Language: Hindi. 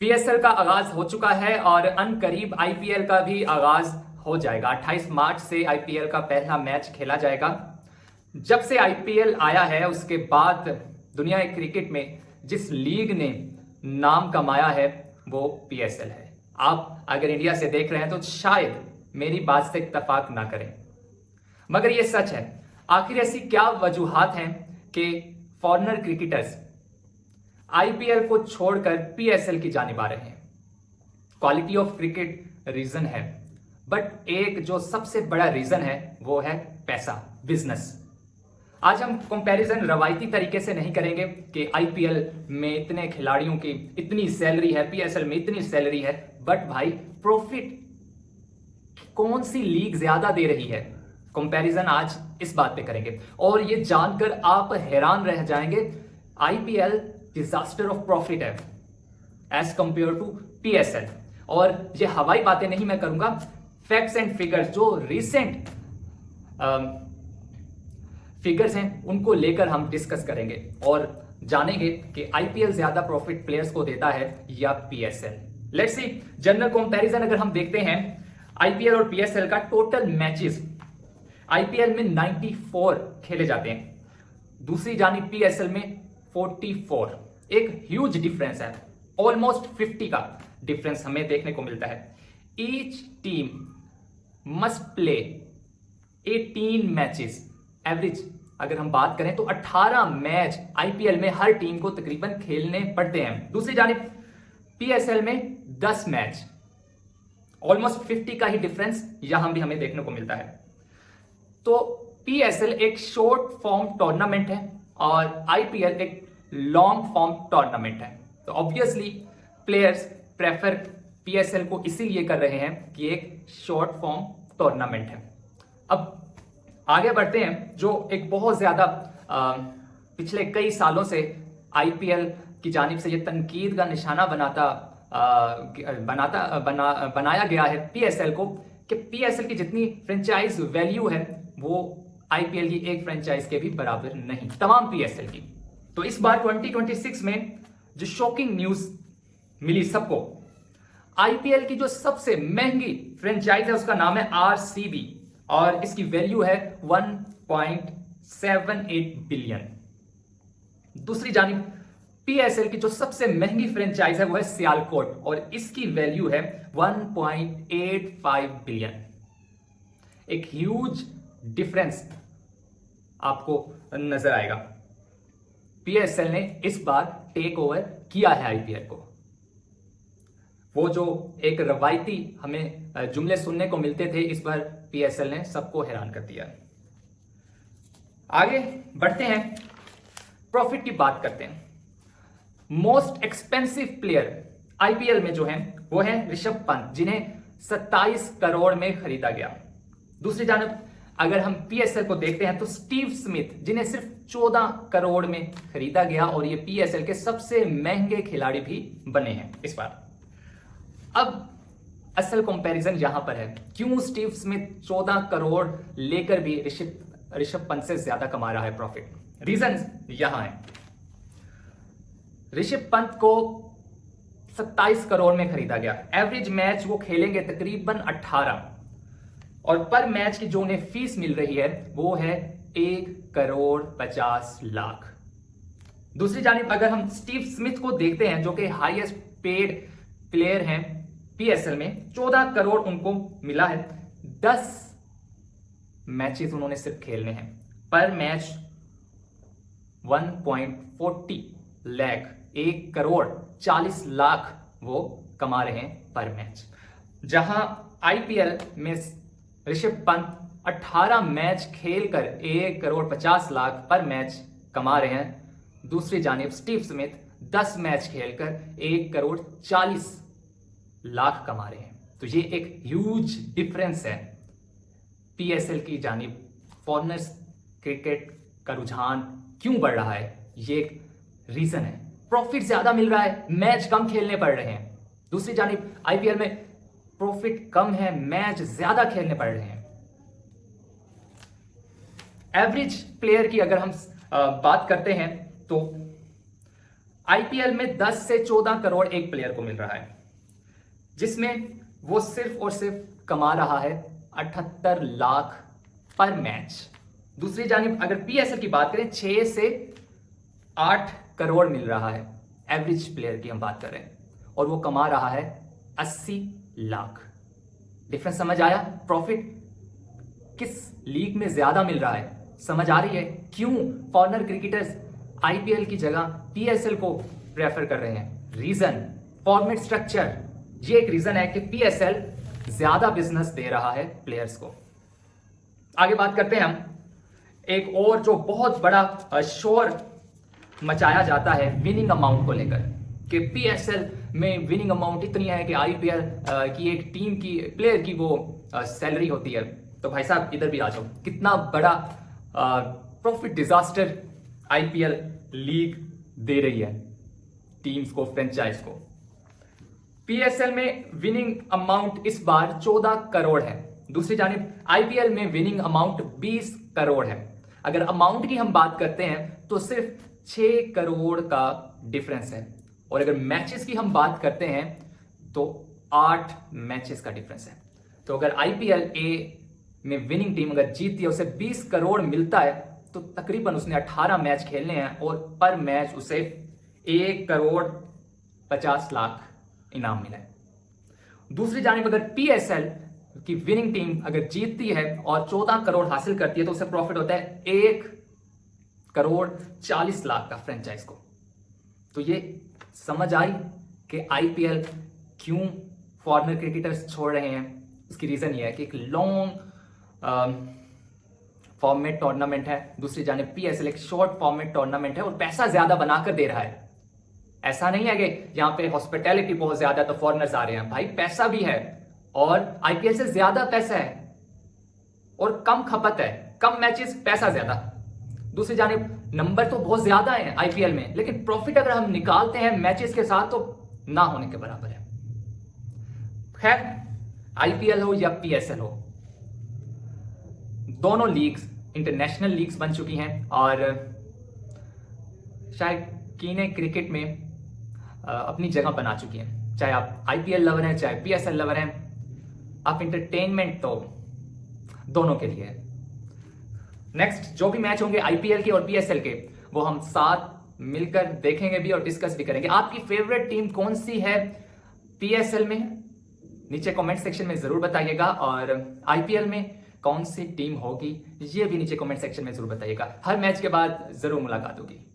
पीएसएल का आगाज हो चुका है और अनकरीब आईपीएल का भी आगाज हो जाएगा। 28 मार्च से आईपीएल का पहला मैच खेला जाएगा। जब से आईपीएल आया है उसके बाद दुनिया के क्रिकेट में जिस लीग ने नाम कमाया है वो पीएसएल है। आप अगर इंडिया से देख रहे हैं तो शायद मेरी बात से इत्तेफाक ना करें, मगर ये सच है। आखिर ऐसी क्या वजूहात हैं कि फॉरेनर क्रिकेटर्स आईपीएल को छोड़कर पीएसएल की जानिब आ रहे हैं? क्वालिटी ऑफ क्रिकेट रीजन है, बट एक जो सबसे बड़ा रीजन है वो है पैसा, बिजनेस। आज हम कंपैरिजन रवायती तरीके से नहीं करेंगे कि आईपीएल में इतने खिलाड़ियों की इतनी सैलरी है, पीएसएल में इतनी सैलरी है, बट भाई प्रॉफिट कौन सी लीग ज्यादा दे रही है। कंपैरिजन आज इस बात पे करेंगे और ये जानकर आप हैरान रह जाएंगे, आईपीएल डिजास्टर ऑफ प्रॉफिट है एज कंपेयर टू पीएसएल। और ये हवाई बातें नहीं मैं करूंगा, फैक्ट्स एंड फिगर्स जो रिसेंट फिगर्स हैं उनको लेकर हम डिस्कस करेंगे और जानेंगे कि आईपीएल ज्यादा प्रॉफिट प्लेयर्स को देता है या PSL. Let's see general comparison अगर हम देखते हैं आईपीएल और पीएसएल का टोटल मैचेस, आईपीएल में 94 खेले जाते हैं, दूसरी जानी पीएसएल में 44। एक ह्यूज डिफरेंस है, ऑलमोस्ट 50 का डिफरेंस हमें देखने को मिलता है। Each team must play 18 matches, average अगर हम बात करें तो 18 मैच आईपीएल में हर टीम को तकरीबन खेलने पड़ते हैं। दूसरी जानिब पीएसएल में 10 मैच, ऑलमोस्ट 50 का ही डिफरेंस यहां भी हमें देखने को मिलता है। तो पीएसएल एक शॉर्ट फॉर्म टूर्नामेंट है और आईपीएल एक लॉन्ग फॉर्म टूर्नामेंट है। तो ऑब्वियसली प्लेयर्स प्रेफर पीएसएल को इसीलिए कर रहे हैं कि एक शॉर्ट फॉर्म टूर्नामेंट है। अब आगे बढ़ते हैं, जो एक बहुत ज्यादा पिछले कई सालों से आईपीएल की जानिब से ये तनकीद का निशाना बनाया गया है पीएसएल को कि पीएसएल की जितनी फ्रेंचाइज वैल्यू है वो आईपीएल की एक फ्रेंचाइज के भी बराबर नहीं, तमाम पीएसएल की। तो इस बार 2026 में जो शॉकिंग न्यूज मिली सबको, आईपीएल की जो सबसे महंगी फ्रेंचाइज है उसका नाम है आरसीबी और इसकी वैल्यू है 1.78 बिलियन। दूसरी जानिब पीएसएल की जो सबसे महंगी फ्रेंचाइज है वो है सियालकोट और इसकी वैल्यू है 1.85 बिलियन। एक ह्यूज डिफरेंस आपको नजर आएगा। पीएसएल ने इस बार टेक ओवर किया है आईपीएल को। वो जो एक रवायती हमें जुमले सुनने को मिलते थे, इस बार पीएसएल ने सबको हैरान कर दिया। आगे बढ़ते हैं, प्रॉफिट की बात करते हैं। मोस्ट एक्सपेंसिव प्लेयर आईपीएल में जो है वो है ऋषभ पंत, जिन्हें 27 करोड़ में खरीदा गया। दूसरी जानब अगर हम पीएसएल को देखते हैं तो स्टीव स्मिथ, जिन्हें सिर्फ 14 करोड़ में खरीदा गया और ये पीएसएल के सबसे महंगे खिलाड़ी भी बने हैं इस बार। अब असल कंपैरिजन यहां पर है, क्यों स्टीव स्मिथ 14 करोड़ लेकर भी ऋषभ पंत से ज्यादा कमा रहा है प्रॉफिट। रीजन यहां है, ऋषभ पंत को 27 करोड़ में खरीदा गया, एवरेज मैच वो खेलेंगे तकरीबन 18 और पर मैच की जो उन्हें फीस मिल रही है वो है 1.50 करोड़। दूसरी जानिब अगर हम स्टीव स्मिथ को देखते हैं जो कि हाईएस्ट पेड प्लेयर हैं पीएसएल में, 14 करोड़ उनको मिला है। 10 मैचेस उन्होंने सिर्फ खेलने हैं, पर मैच 1.40 लाख, 1.40 करोड़ वो कमा रहे हैं पर मैच। जहां आईपीएल में ऋषभ पंत 18 मैच खेलकर 1.50 करोड़ पर मैच कमा रहे हैं, दूसरी जानिब स्टीव स्मिथ 10 मैच खेलकर 1.40 करोड़ कमा रहे हैं। तो ये एक ह्यूज डिफरेंस है। पीएसएल की जानिब फॉरेनर्स क्रिकेट का रुझान क्यों बढ़ रहा है, ये एक रीजन है। प्रॉफिट ज्यादा मिल रहा है, मैच कम खेलने पड़ रहे हैं। दूसरी जानिब आईपीएल में प्रॉफिट कम है, मैच ज्यादा खेलने पड़ रहे हैं। एवरेज प्लेयर की अगर हम बात करते हैं तो आईपीएल में 10 से 14 करोड़ एक प्लेयर को मिल रहा है, जिसमें वो सिर्फ और सिर्फ कमा रहा है 78 लाख पर मैच। दूसरी जानिब अगर पीएसएल की बात करें 6 से 8 करोड़ मिल रहा है, एवरेज प्लेयर की हम बात कर रहे हैं, और वो कमा रहा है 80 लाख। डिफरेंस समझ आया? प्रॉफिट किस लीग में ज्यादा मिल रहा है समझ आ रही है? क्यों फॉरेनर क्रिकेटर्स आईपीएल की जगह पीएसएल को प्रेफर कर रहे हैं? रीजन फॉर्मेट स्ट्रक्चर, ये एक रीजन है कि पीएसएल ज्यादा बिजनेस दे रहा है प्लेयर्स को। आगे बात करते हैं हम एक और जो बहुत बड़ा शोर मचाया जाता है विनिंग अमाउंट को लेकर, कि पीएसएल में विनिंग अमाउंट इतनी है कि आईपीएल की एक टीम की प्लेयर की वो सैलरी होती है। तो भाई साहब इधर भी आ जाओ, कितना बड़ा प्रॉफिट डिजास्टर आईपीएल लीग दे रही है टीम्स को, फ्रेंचाइज को। पीएसएल में विनिंग अमाउंट इस बार 14 करोड़ है। दूसरी जानिब आईपीएल में विनिंग अमाउंट 20 करोड़ है। अगर अमाउंट की हम बात करते हैं तो सिर्फ 6 करोड़ का डिफरेंस है, और अगर मैचेस की हम बात करते हैं तो 8 मैचेस का डिफरेंस है। तो अगर आईपीएल ए में विनिंग टीम अगर जीतती है, उसे 20 करोड़ मिलता है, तो तकरीबन उसने 18 मैच खेलने हैं और पर मैच उसे 1 करोड़ 50 लाख इनाम मिला है। दूसरी जानिब अगर पीएसएल की विनिंग टीम अगर जीतती है और 14 करोड़ हासिल करती है, तो उसे प्रॉफिट होता है 1 करोड़ 40 लाख का फ्रेंचाइज को। तो ये समझ आई कि आईपीएल क्यों फॉरेनर क्रिकेटर्स छोड़ रहे हैं। इसकी रीजन ये है कि एक लॉन्ग फॉर्मेट टूर्नामेंट है, दूसरी जानिब पीएसएल एक शॉर्ट फॉर्मेट टूर्नामेंट है और पैसा ज्यादा बनाकर दे रहा है। ऐसा नहीं है कि यहां पे हॉस्पिटैलिटी बहुत ज्यादा तो फॉरेनर्स आ रहे हैं, भाई पैसा भी है और आईपीएल से ज्यादा पैसा है और कम खपत है, कम मैचेस पैसा ज्यादा। दूसरी जानिब नंबर तो बहुत ज्यादा है आईपीएल में, लेकिन प्रॉफिट अगर हम निकालते हैं मैचेस के साथ तो ना होने के बराबर है। खैर आईपीएल हो या पीएसएल हो, दोनों लीग्स इंटरनेशनल लीग्स बन चुकी हैं और शायद कीने क्रिकेट में अपनी जगह बना चुकी हैं। चाहे आप आईपीएल लवर हैं, चाहे पीएसएल लवर हैं, आप इंटरटेनमेंट तो दोनों के लिए है। नेक्स्ट जो भी मैच होंगे आईपीएल के और पीएसएल के, वो हम साथ मिलकर देखेंगे भी और डिस्कस भी करेंगे। आपकी फेवरेट टीम कौन सी है पीएसएल में? नीचे कमेंट सेक्शन में जरूर बताइएगा, और आईपीएल में कौन सी टीम होगी ये भी नीचे कमेंट सेक्शन में जरूर बताइएगा। हर मैच के बाद जरूर मुलाकात होगी।